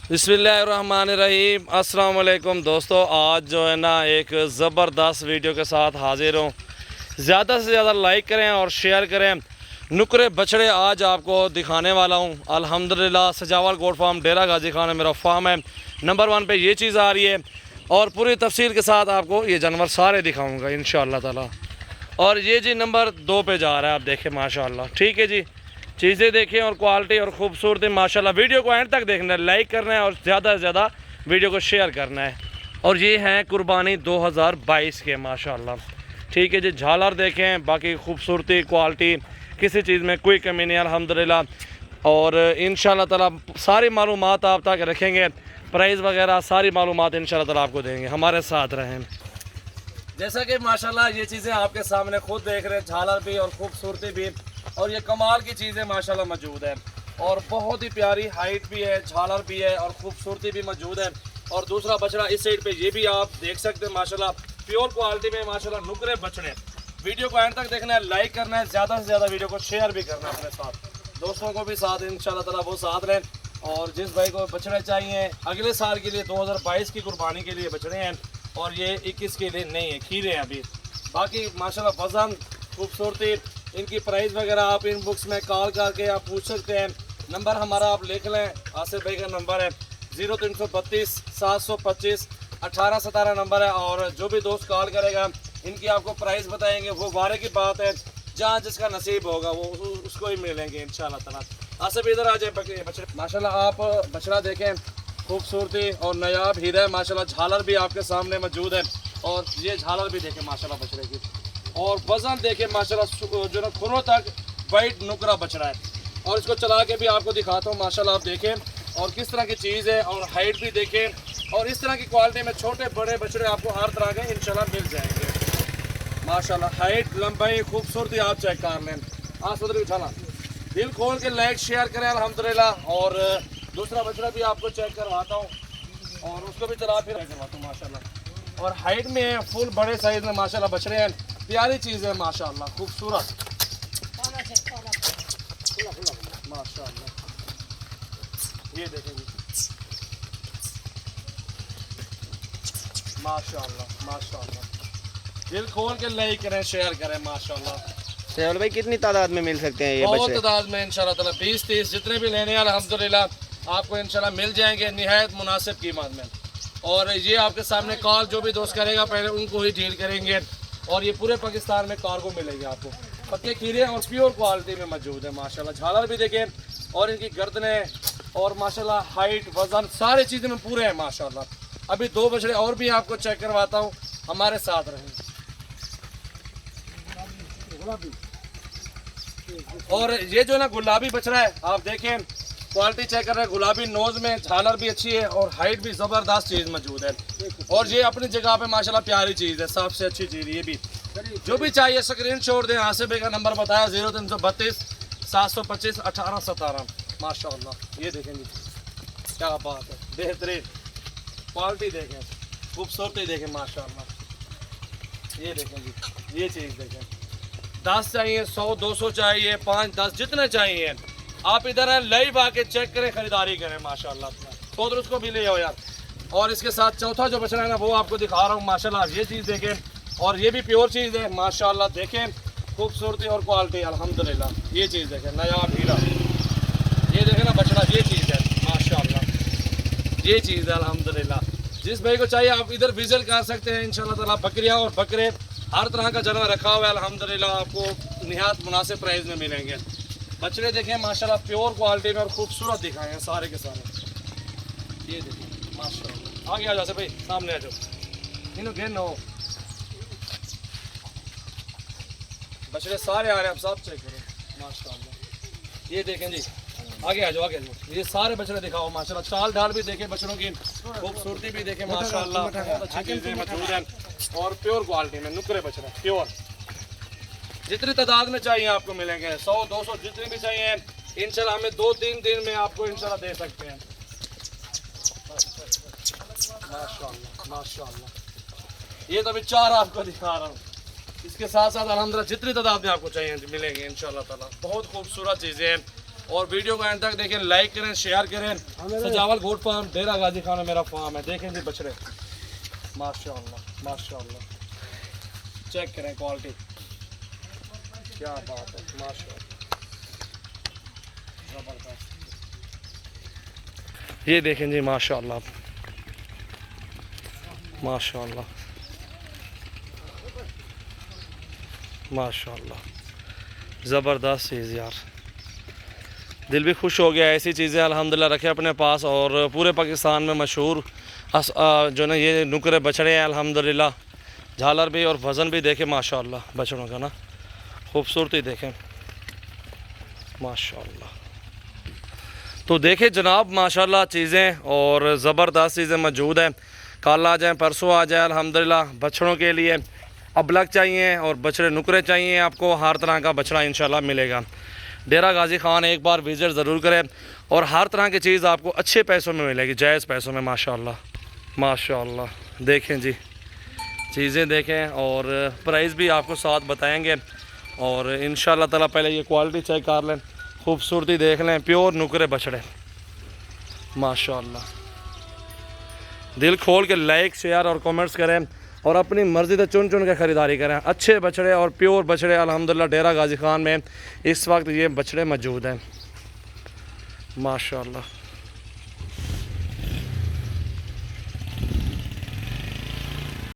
बिस्मिल्लाहिर्रहमानिर्रहीम। अस्सलाम वालेकुम दोस्तों, आज जो है ना एक ज़बरदस्त वीडियो के साथ हाजिर हूँ। ज़्यादा से ज़्यादा लाइक करें और शेयर करें। नुकरे बछड़े आज आपको दिखाने वाला हूँ। अल्हम्दुलिल्लाह सजावल गोट फार्म डेरा गाजी खान में मेरा फार्म है। नंबर 1 पे ये चीज़ आ रही है और पूरी तफसील के साथ आपको ये जानवर सारे दिखाऊँगा इंशाअल्लाह ताला। और ये जी नंबर 2 पे जा रहा है, आप देखें माशाल्लाह। ठीक है जी, चीज़ें देखें और क्वालिटी और ख़ूबसूरती माशाल्लाह। वीडियो को एंड तक देखना है, लाइक करना है और ज़्यादा से ज़्यादा वीडियो को शेयर करना है। और ये हैं कुर्बानी 2022 के माशाल्लाह। ठीक है जी, झालर देखें, बाकी खूबसूरती क्वालिटी किसी चीज़ में कोई कमी नहीं अल्हम्दुलिल्लाह। और इंशाअल्लाह ताला सारी मालूमात आप तक रखेंगे, प्राइस वगैरह सारी मालूमात इंशाअल्लाह ताला आपको देंगे। हमारे साथ रहें। जैसा कि माशाल्लाह ये चीज़ें आपके सामने खुद देख रहे हैं, झालर भी और खूबसूरती भी और ये कमाल की चीज़ें माशाल्लाह मौजूद है। और बहुत ही प्यारी हाइट भी है, झालर भी है और खूबसूरती भी मौजूद है। और दूसरा बछड़ा इस साइड पे ये भी आप देख सकते हैं माशाल्लाह, प्योर क्वालिटी में माशाल्लाह नुकरे बछड़े। वीडियो को एंड तक देखना है, लाइक करना है, ज़्यादा से ज़्यादा वीडियो को शेयर भी करना है अपने साथ दोस्तों को भी साथ इंशाल्लाह ताला वो साथ रहें। और जिस भाई को बछड़े चाहिए अगले साल के लिए 2022 की कुर्बानी के लिए बछड़े हैं और ये 21 के लिए नहीं है, खीरे हैं अभी। बाकी माशाल्लाह वज़न खूबसूरती इनकी प्राइस वगैरह आप इन बुक्स में कॉल करके आप पूछ सकते हैं। नंबर हमारा आप लिख लें, आसिफ भाई का नंबर है 0332 725 1817 नंबर है। और जो भी दोस्त कॉल करेगा इनकी आपको प्राइस बताएंगे, वो वारे की बात है, जहाँ जिसका नसीब होगा वो उसको ही मिलेंगे इंशाल्लाह ताला। आसिफ इधर आ जाए बछड़े माशाल्लाह। आप बछड़ा देखें, खूबसूरती और नायाब हीरा है माशाल्लाह। झालर भी आपके सामने मौजूद है और ये झालर भी देखें माशाल्लाह बछड़े की। और वज़न देखें माशाल्लाह, जो ना खुरों तक वाइट नुकरा बछड़ा है। और इसको चला के भी आपको दिखाता हूँ माशाल्लाह, आप देखें और किस तरह की चीज़ है। और हाइट भी देखें और इस तरह की क्वालिटी में छोटे बड़े बछड़े आपको हर तरह के इंशाल्लाह मिल जाएंगे माशाल्लाह। हाइट लंबाई खूबसूरती आप चेक कर लें। हाँ सदर उठाना, दिल खोल के लाइक शेयर करें अल्हम्दुलिल्लाह। और दूसरा बछड़ा भी आपको चेक करवाता हूँ और उसको भी चला फिर करवाता हूँ माशाल्लाह। और हाइट में फुल बड़े साइज़ में माशाल्लाह बछड़े हैं, प्यारी चीज़ है माशाल्लाह, खूबसूरत माशाल्लाह। ये देखेंगे माशाल्लाह माशाल्लाह। दिल खोल के लाइक करें शेयर करें माशाल्लाह। सेवल भाई कितनी तादाद में मिल सकते हैं ये बहुत बछड़े? तादाद में इंशाल्लाह ताला 20-30 जितने भी लेने हैं अल्हम्दुलिल्लाह आपको इंशाल्लाह मिल जाएंगे निहायत मुनासिब कीमत में। और ये आपके सामने कॉल जो भी दोस्त करेगा पहले उनको ही डील करेंगे। और ये पूरे पाकिस्तान में कार्गो मिलेगी आपको। पक्के खीरे और प्योर क्वालिटी में मौजूद है माशाल्लाह। झालर भी देखें और इनकी गर्दनें और माशाल्लाह हाइट वज़न सारी चीज़ें में पूरे हैं माशाल्लाह। अभी 2 बछड़े और भी आपको चेक करवाता हूँ, हमारे साथ रहें। और ये जो ना गुलाबी बछड़ा है आप देखें, क्वालिटी चेक कर रहे हैं, गुलाबी नोज में झालर भी अच्छी है और हाइट भी ज़बरदस्त चीज़ मौजूद है। और ये अपनी जगह पे माशाल्लाह प्यारी चीज़ है, सबसे अच्छी चीज़ ये भी। जो भी चाहिए स्क्रीन शॉट दें, आसिफ भाई का नंबर बताया 0332 725 1817 माशाल्लाह। ये देखेंगे क्या बात है, बेहतरीन क्वालिटी देखें, खूबसूरती देखें माशाल्लाह। ये देखेंगे, ये चीज़ देखें। 10 चाहिए, 100 200 चाहिए, 5 10 जितने चाहिए आप इधर है, लाइव आके चेक करें, ख़रीदारी करें माशाल्लाह। तो उसको भी ले आओ यार। और इसके साथ चौथा जो बछड़ा है ना वो आपको दिखा रहा हूँ माशाल्लाह। ये चीज़ देखें और ये भी प्योर चीज़ है माशाल्लाह। देखें खूबसूरती और क्वालिटी अल्हम्दुलिल्लाह। ये चीज़ देखें, नायाब हीरा। ये देखें ना बछड़ा, ये चीज़ है माशाल्लाह, ये चीज़ है अल्हम्दुलिल्लाह। जिस भाई को चाहिए आप इधर विजिट कर सकते हैं इंशाल्लाह ताला। बकरियाँ और बकरे हर तरह का जानवर रखा हुआ है अल्हम्दुलिल्लाह, आपको निहायत मुनासिब प्राइस में मिलेंगे। बछड़े देखें माशाल्लाह प्योर क्वालिटी में और खूबसूरत दिखाए हैं सारे के सारे। ये देखें माशाल्लाह। आगे आ जाओ भाई, सामने आ जाओ। इन्हों गेन हो बछड़े सारे आ रहे हैं, आप सब चेक करो माशाल्लाह। ये देखें जी, आगे आ जाओ आगे आ जाओ। ये सारे बछड़े दिखाओ माशाल्लाह। चाल ढाल भी देखें बछड़ों की, खूबसूरती भी देखें माशाल्लाह। बहुत अच्छी चीज़ें मौजूद हैं और प्योर क्वालिटी में नुकरे बछड़े प्योर। जितनी तादाद में चाहिए आपको मिलेंगे, 100 200 जितनी भी चाहिए इंशाल्लाह हमें 2-3 दिन में आपको इंशाल्लाह दे सकते हैं माशाल्लाह माशाल्लाह। ये तो अभी 4 आपको दिखा रहा हूँ, इसके साथ साथ अल्हम्दुलिल्लाह जितनी तादाद में आपको चाहिए मिलेंगे इंशाल्लाह ताला। बहुत खूबसूरत चीज़ें हैं और वीडियो को एंड तक देखें, लाइक करें, शेयर करें। सजावल गोट फार्म डेरा गाजी खान में मेरा फार्म है। देखें जी बछड़े, माशाल्लाह माशाल्लाह, चेक करें क्वालिटी, क्या बात है, माशाल्लाह जबरदस्त। ये देखें जी माशाल्लाह माशाल्लाह माशाल्लाह, ज़बरदस्त चीज़ यार, दिल भी खुश हो गया। ऐसी चीज़ें अल्हम्दुलिल्लाह रखे अपने पास और पूरे पाकिस्तान में मशहूर जो ना ये नुकरे बछड़े हैं अल्हम्दुलिल्लाह। झालर भी और वज़न भी देखें माशाल्लाह बछड़ों का ना, खूबसूरती देखें माशाल्लाह। तो देखें जनाब माशाल्लाह चीज़ें और ज़बरदस्त चीज़ें मौजूद हैं। कल आ जाएँ, परसों आ जाए अल्हम्दुलिल्लाह। बछड़ों के लिए अबलग चाहिए और बछड़े नुकरे चाहिए, आपको हर तरह का बछड़ा इंशाल्लाह मिलेगा। डेरा गाजी खान एक बार विज़िट ज़रूर करें और हर तरह की चीज़ आपको अच्छे पैसों में मिलेगी, जायज़ पैसों में माशाल्लाह माशाल्लाह। देखें जी चीज़ें देखें और प्राइस भी आपको साथ बताएंगे और इंशाल्लाह ताला पहले ये क्वालिटी चेक कर लें, खूबसूरती देख लें, प्योर नुकरे बछड़े माशाल्लाह। दिल खोल के लाइक शेयर और कमेंट्स करें और अपनी मर्ज़ी से चुन चुन के ख़रीदारी करें। अच्छे बछड़े और प्योर बछड़े अल्हम्दुलिल्लाह डेरा गाजी खान में इस वक्त ये बछड़े मौजूद हैं माशाल्लाह।